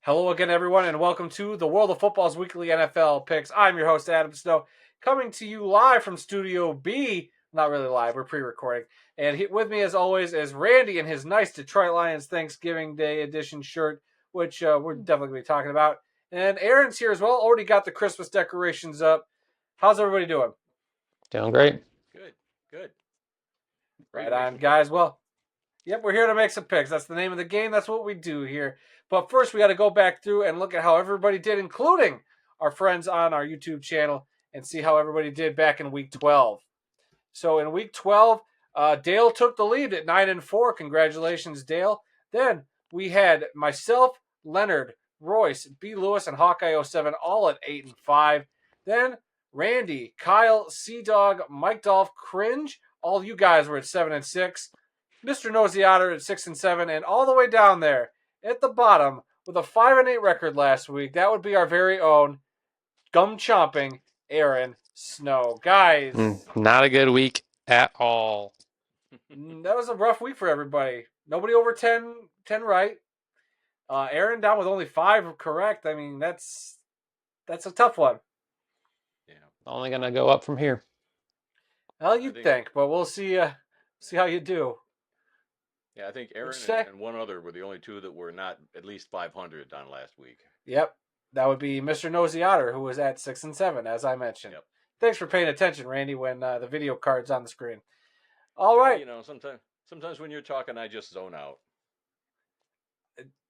Hello again, everyone, and welcome to the World of Football's weekly NFL picks. I'm your host, Adam Snow, coming to you live from Studio B. Not really live, we're pre-recording. And with me, as always, is Randy in his nice Detroit Lions Thanksgiving Day edition shirt, which we're definitely going to be talking about. And Aaron's here as well, already got the Christmas decorations up. How's everybody doing? Doing great. Good. Right on, guys. Well, yep, we're here to make some picks. That's the name of the game. That's what we do here. But first, we got to go back through and look at how everybody did, including our friends on our YouTube channel, and see how everybody did back in Week 12. So in Week 12, Dale took the lead at 9-4. Congratulations, Dale. Then we had myself, Leonard, Royce, B. Lewis, and Hawkeye07 all at 8-5. Then Randy, Kyle, Sea-Dog, Mike Dolph, Cringe. All you guys were at 7-6. Mr. Nosy Otter at 6-7, and all the way down there at the bottom with a 5-8 record last week. That would be our very own gum chomping Aaron Snow. Guys, not a good week at all. That was a rough week for everybody. Nobody over 10 right. Aaron down with only 5 correct. I mean, that's a tough one. Yeah, only gonna go up from here. Well, you'd think, but we'll see how you do. Yeah, I think Aaron and one other were the only two that were not at least 500 on last week. Yep. That would be Mr. Nosy Otter, who was at 6-7, as I mentioned. Yep. Thanks for paying attention, Randy, when the video card's on the screen. All right. You know, sometimes when you're talking, I just zone out.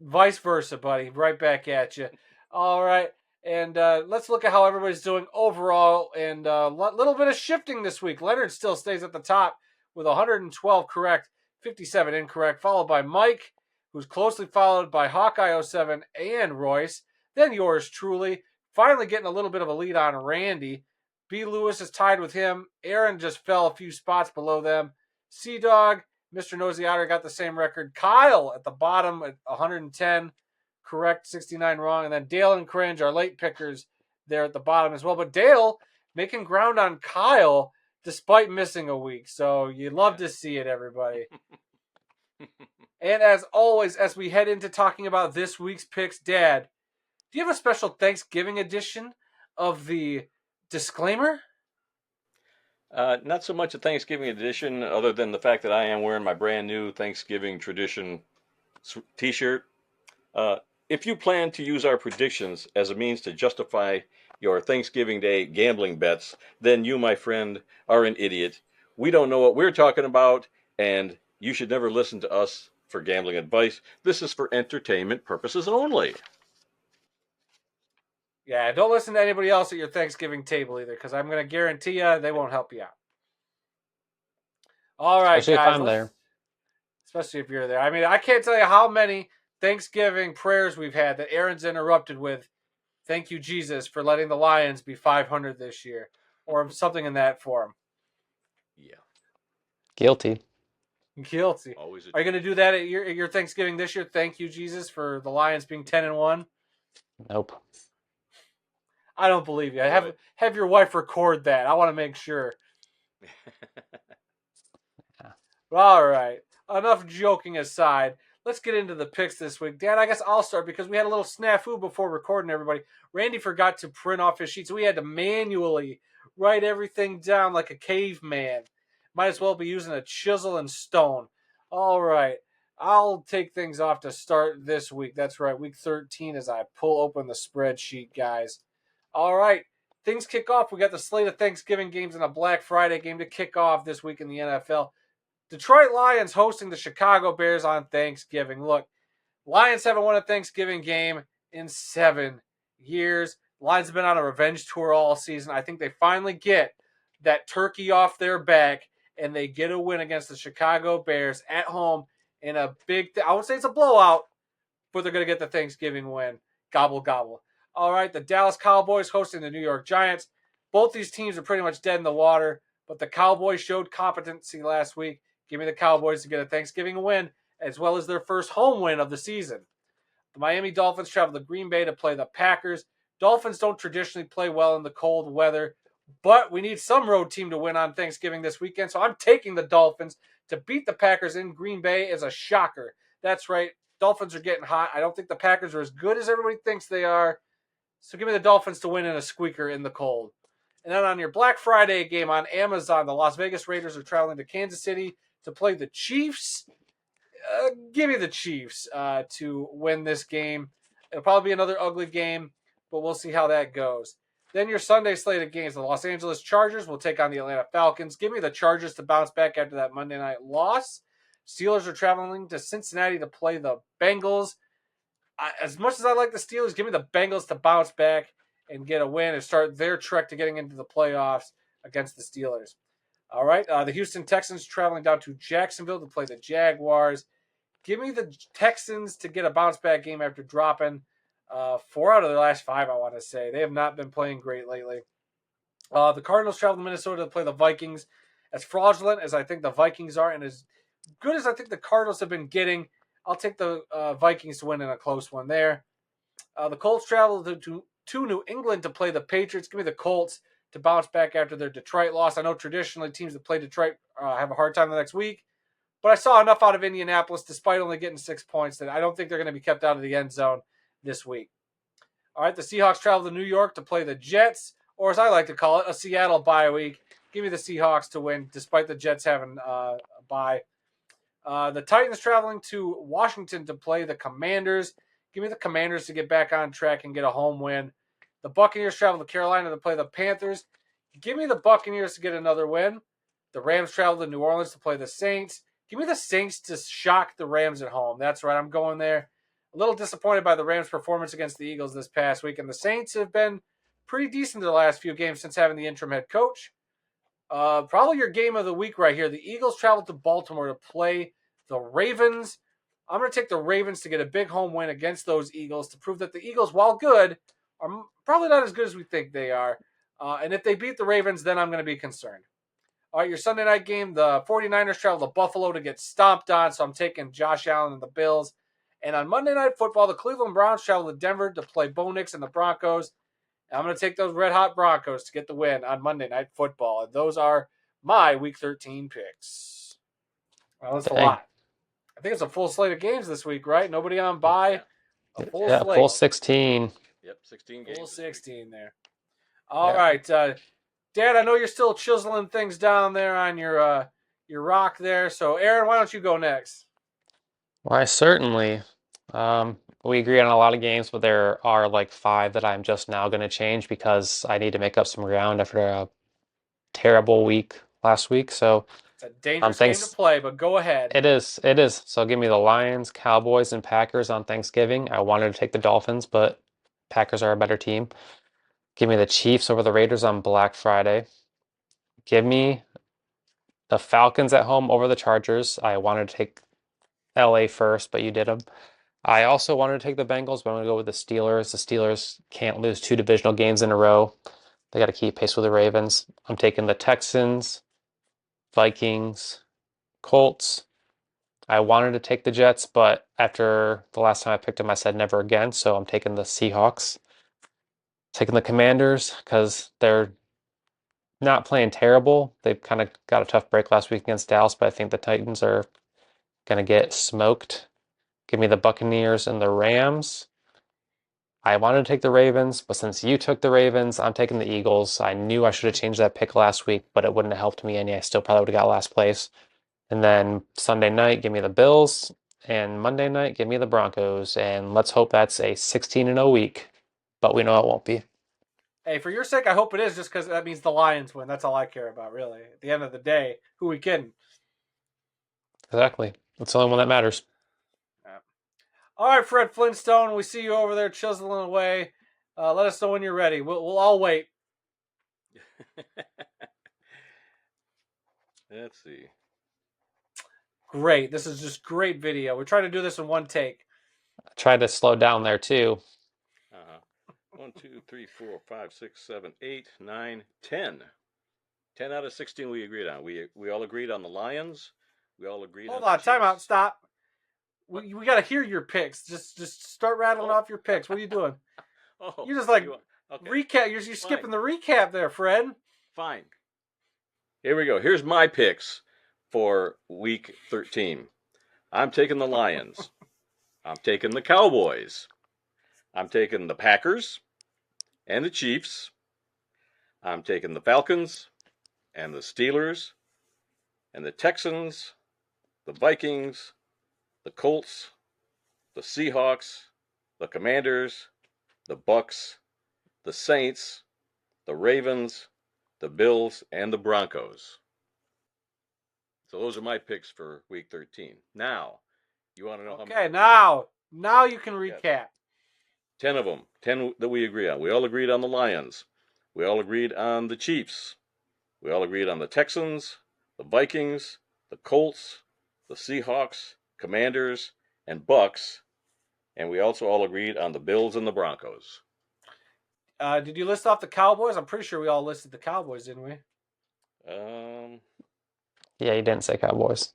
Vice versa, buddy. Right back at you. All right. And let's look at how everybody's doing overall. And a little bit of shifting this week. Leonard still stays at the top with 112 correct, 57 incorrect, followed by Mike, who's closely followed by Hawkeye07 and Royce. Then yours truly, finally getting a little bit of a lead on Randy. B. Lewis is tied with him. Aaron just fell a few spots below them. Sea-Dog, Mr. Nosy Otter got the same record. Kyle at the bottom at 110 correct, 69 wrong. And then Dale and Cringe, our late pickers, there at the bottom as well. But Dale making ground on Kyle despite missing a week. So you love to see it, everybody. And as always, as we head into talking about this week's picks, Dad, do you have a special Thanksgiving edition of the disclaimer? Not so much a Thanksgiving edition, other than the fact that I am wearing my brand new Thanksgiving tradition t-shirt. If you plan to use our predictions as a means to justify your Thanksgiving Day gambling bets, then you, my friend, are an idiot. We don't know what we're talking about, and you should never listen to us for gambling advice. This is for entertainment purposes only. Yeah, don't listen to anybody else at your Thanksgiving table either, because I'm going to guarantee you they won't help you out. All right, especially guys. If I'm there. Especially if you're there. I mean, I can't tell you how many Thanksgiving prayers we've had that Aaron's interrupted with, "Thank you, Jesus, for letting the Lions be 500 this year," or something in that form. Yeah. Guilty. Always. Are you going to do that at your Thanksgiving this year? Thank you, Jesus, for the Lions being 10-1. Nope. I don't believe you. Have your wife record that. I want to make sure. Yeah. All right. Enough joking aside. Let's get into the picks this week. Dad, I guess I'll start because we had a little snafu before recording, everybody. Randy forgot to print off his sheet, so we had to manually write everything down like a caveman. Might as well be using a chisel and stone. All right. I'll take things off to start this week. That's right, week 13 as I pull open the spreadsheet, guys. All right, things kick off. We got the slate of Thanksgiving games and a Black Friday game to kick off this week in the NFL. Detroit Lions hosting the Chicago Bears on Thanksgiving. Look, Lions haven't won a Thanksgiving game in 7 years. Lions have been on a revenge tour all season. I think they finally get that turkey off their back, and they get a win against the Chicago Bears at home in a big, I would say it's a blowout, but they're going to get the Thanksgiving win. Gobble, gobble. All right, the Dallas Cowboys hosting the New York Giants. Both these teams are pretty much dead in the water, but the Cowboys showed competency last week. Give me the Cowboys to get a Thanksgiving win, as well as their first home win of the season. The Miami Dolphins travel to Green Bay to play the Packers. Dolphins don't traditionally play well in the cold weather, but we need some road team to win on Thanksgiving this weekend, so I'm taking the Dolphins to beat the Packers in Green Bay as a shocker. That's right. Dolphins are getting hot. I don't think the Packers are as good as everybody thinks they are. So give me the Dolphins to win in a squeaker in the cold. And then on your Black Friday game on Amazon, the Las Vegas Raiders are traveling to Kansas City to play the Chiefs. Give me the Chiefs to win this game. It'll probably be another ugly game, but we'll see how that goes. Then your Sunday slate of games, the Los Angeles Chargers will take on the Atlanta Falcons. Give me the Chargers to bounce back after that Monday night loss. Steelers are traveling to Cincinnati to play the Bengals. As much as I like the Steelers, give me the Bengals to bounce back and get a win and start their trek to getting into the playoffs against the Steelers. All right, the Houston Texans traveling down to Jacksonville to play the Jaguars. Give me the Texans to get a bounce back game after dropping 4 out of their last 5, I want to say. They have not been playing great lately. The Cardinals travel to Minnesota to play the Vikings. As fraudulent as I think the Vikings are and as good as I think the Cardinals have been getting, I'll take the Vikings to win in a close one there. The Colts travel to New England to play the Patriots. Give me the Colts to bounce back after their Detroit loss. I know traditionally teams that play Detroit have a hard time the next week, but I saw enough out of Indianapolis, despite only getting 6 points, that I don't think they're going to be kept out of the end zone this week. All right, the Seahawks travel to New York to play the Jets, or as I like to call it, a Seattle bye week. Give me the Seahawks to win, despite the Jets having a bye. The Titans traveling to Washington to play the Commanders. Give me the Commanders to get back on track and get a home win. The Buccaneers travel to Carolina to play the Panthers. Give me the Buccaneers to get another win. The Rams travel to New Orleans to play the Saints. Give me the Saints to shock the Rams at home. That's right, I'm going there. A little disappointed by the Rams' performance against the Eagles this past week, and the Saints have been pretty decent the last few games since having the interim head coach. Probably your game of the week right here. The Eagles travel to Baltimore to play the Ravens. I'm going to take the Ravens to get a big home win against those Eagles to prove that the Eagles, while good, are probably not as good as we think they are. And if they beat the Ravens, then I'm going to be concerned. All right, your Sunday night game, the 49ers travel to Buffalo to get stomped on, so I'm taking Josh Allen and the Bills. And on Monday Night Football, the Cleveland Browns travel to Denver to play Bo Nix and the Broncos. And I'm going to take those red-hot Broncos to get the win on Monday Night Football. And those are my Week 13 picks. Well, that's a lot. I think it's a full slate of games this week, right? Nobody on bye. A full slate. Full 16. Yep, 16 games. Full 16 there. All right, Dad, I know you're still chiseling things down there on your rock there. So, Aaron, why don't you go next? Why, certainly. We agree on a lot of games, but there are like 5 that I'm just now going to change because I need to make up some ground after a terrible week last week. So It's a dangerous game to play, but go ahead. It is. It is. So give me the Lions, Cowboys, and Packers on Thanksgiving. I wanted to take the Dolphins, but Packers are a better team. Give me the Chiefs over the Raiders on Black Friday. Give me the Falcons at home over the Chargers. I wanted to take LA first, but you did them. I also wanted to take the Bengals, but I'm going to go with the Steelers. The Steelers can't lose 2 divisional games in a row. They got to keep pace with the Ravens. I'm taking the Texans, Vikings, Colts. I wanted to take the Jets, but after the last time I picked them, I said never again. So I'm taking the Seahawks. Taking the Commanders because they're not playing terrible. They've kind of got a tough break last week against Dallas, but I think the Titans are going to get smoked. Give me the Buccaneers and the Rams. I wanted to take the Ravens, but since you took the Ravens, I'm taking the Eagles. I knew I should have changed that pick last week, but it wouldn't have helped me any. I still probably would have got last place. And then Sunday night, give me the Bills. And Monday night, give me the Broncos. And let's hope that's a 16-0 week. But we know it won't be. Hey, for your sake, I hope it is, just because that means the Lions win. That's all I care about, really. At the end of the day, who we kidding? Exactly. That's the only one that matters. All right, Fred Flintstone, we see you over there chiseling away. Let us know when you're ready. We'll all wait. Let's see. Great. This is just great video. We're trying to do this in one take. I tried to slow down there too. 1, 2, 3, 4, 5, 6, 7, 8, 9, 10. 10 out of 16 we agreed on. We all agreed on the Lions. We all agreed Hold on on, time out, stop. We got to hear your picks. Just start rattling off your picks. What are you doing? You're just like recap. You're skipping the recap there, Fred. Fine. Here we go. Here's my picks for week 13. I'm taking the Lions. I'm taking the Cowboys. I'm taking the Packers and the Chiefs. I'm taking the Falcons and the Steelers and the Texans, the Vikings, the Colts, the Seahawks, the Commanders, the Bucks, the Saints, the Ravens, the Bills, and the Broncos. So those are my picks for Week 13. Now, you want to know how many? Okay, now you can recap. Yes. 10 of them. 10 that we agree on. We all agreed on the Lions. We all agreed on the Chiefs. We all agreed on the Texans, the Vikings, the Colts, the Seahawks, Commanders, and Bucks. And we also all agreed on the Bills and the Broncos. Did you list off the Cowboys? I'm pretty sure we all listed the Cowboys, didn't we? Yeah, you didn't say Cowboys.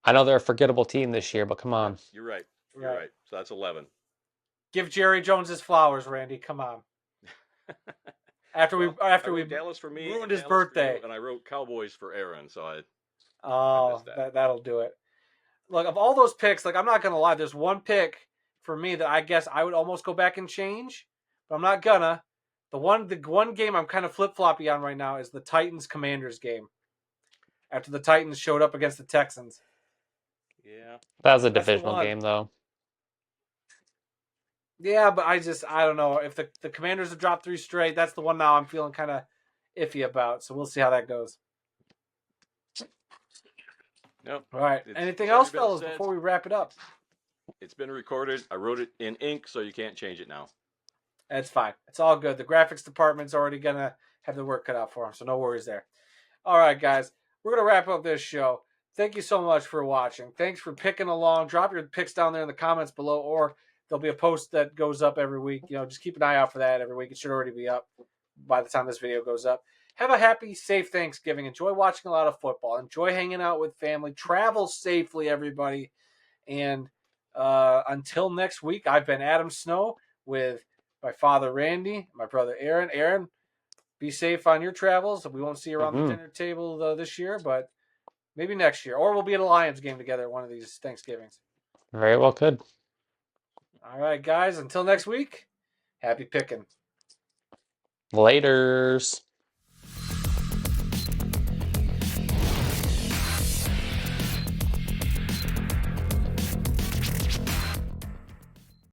I know they're a forgettable team this year, but come on. You're right. You're right. So that's 11. Give Jerry Jones his flowers, Randy. Come on. After we Dallas for me, ruined his birthday, and I wrote Cowboys for Aaron, so I missed that. That'll do it. Look, of all those picks, like I'm not gonna lie, there's one pick for me that I guess I would almost go back and change, but I'm not gonna. The one game I'm kind of flip floppy on right now is the Titans Commanders game. After the Titans showed up against the Texans. Yeah, that was a divisional game though. Yeah, but I don't know. If the Commanders have dropped 3 straight, that's the one now I'm feeling kind of iffy about. So we'll see how that goes. Yep. All right. Anything else, fellas, before we wrap it up? It's been recorded. I wrote it in ink, so you can't change it now. That's fine. It's all good. The graphics department's already going to have the work cut out for them, so no worries there. All right, guys. We're going to wrap up this show. Thank you so much for watching. Thanks for picking along. Drop your picks down there in the comments below, or there'll be a post that goes up every week. Just keep an eye out for that every week. It should already be up by the time this video goes up. Have a happy, safe Thanksgiving. Enjoy watching a lot of football. Enjoy hanging out with family. Travel safely, everybody. And until next week, I've been Adam Snow with my father, Randy, my brother, Aaron. Aaron, be safe on your travels. We won't see you around the dinner table this year, but maybe next year. Or we'll be at a Lions game together one of these Thanksgivings. Very well could. All right, guys. Until next week, happy picking. Laters.